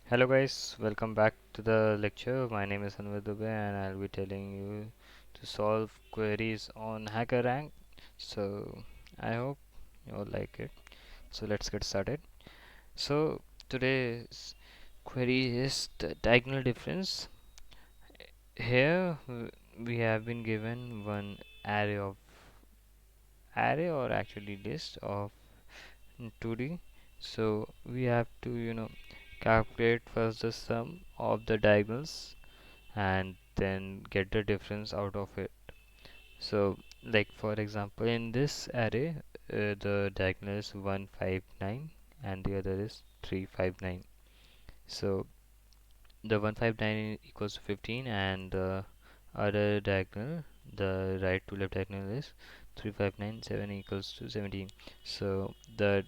Hello guys, welcome back to the lecture. My name is Anvit Dubey and I'll be telling you to solve queries on HackerRank. So I hope you all like it. So let's get started. So today's query is the diagonal difference. Here we have been given one array or actually list of 2D. So we have to calculate first the sum of the diagonals and then get the difference out of it. So like for example in this array the diagonal is 159 and the other is 359. So the 159 equals to 15 and the other diagonal, the right to left diagonal, is 359, 7 equals to 17. So the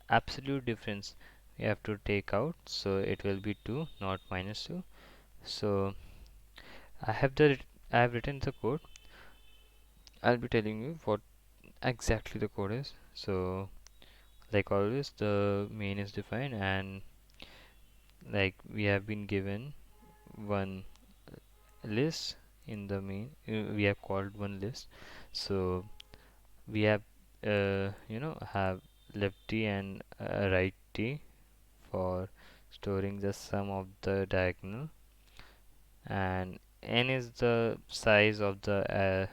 absolute difference we have to take out, so it will be 2 not minus 2. So I have the I have written the code. I'll be telling you what exactly the code is. So like always the main is defined and like we have been given one list in the main, we have called one list. So we have have lefty and righty for storing the sum of the diagonal, and n is the size of the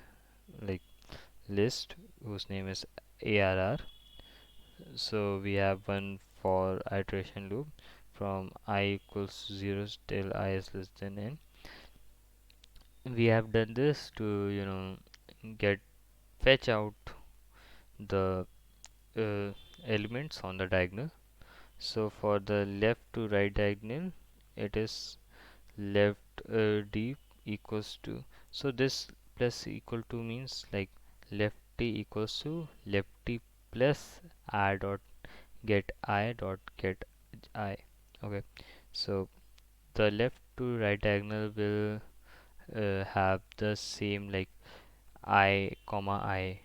like list whose name is ARR. So we have one for iteration loop from I equals 0 till I is less than n. We have done this to get fetch out the elements on the diagonal. So for the left to right diagonal, it is left d equals to, so this plus equal to means like lefty equals to lefty plus I dot get I. Okay, so the left to right diagonal will have the same like I comma I,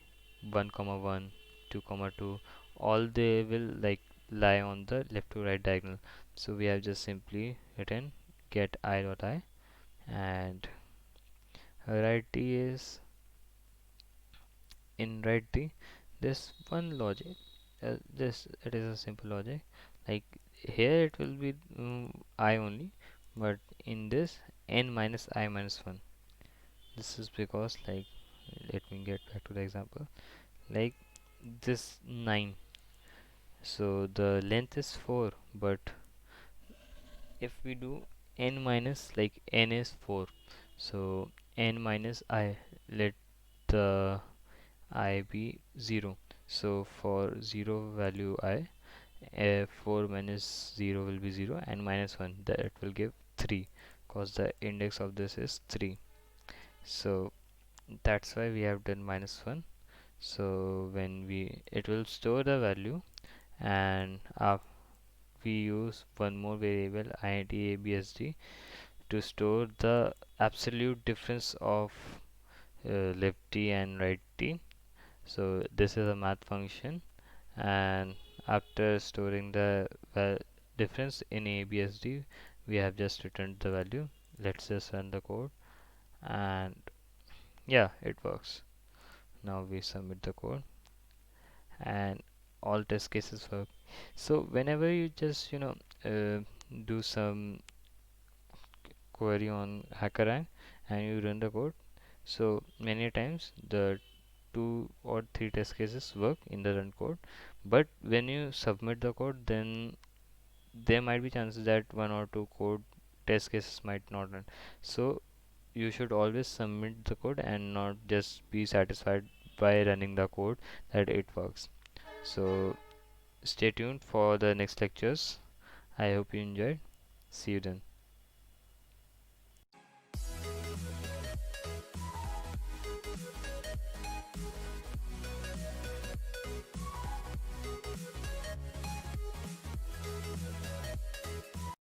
1 comma 1, 2 comma 2, all they will like lie on the left to right diagonal. So we have just simply written get I dot I, and right t is in right t this one logic, this it is a simple logic. Like here it will be I only, but in this n minus I minus 1. This is because like, let me get back to the example. Like this 9, so the length is 4, but if we do n minus, like n is 4, so n minus I, let the I be 0. So for 0 value I, 4 minus 0 will be 0 and minus 1, that will give 3 because the index of this is 3. So that's why we have done minus 1. So when we, it will store the value, and we use one more variable intABSD to store the absolute difference of lefty and righty. So this is a math function, and after storing the difference in ABSD, we have just returned the value. Let's just run the code, and yeah, it works. Now we submit the code and all test cases work. So whenever you just do some query on HackerRank and you run the code, so many times the 2 or 3 test cases work in the run code, but when you submit the code, then there might be chances that 1 or 2 code test cases might not run. So you should always submit the code and not just be satisfied by running the code that it works. So stay tuned for the next lectures. I hope you enjoyed. See you then.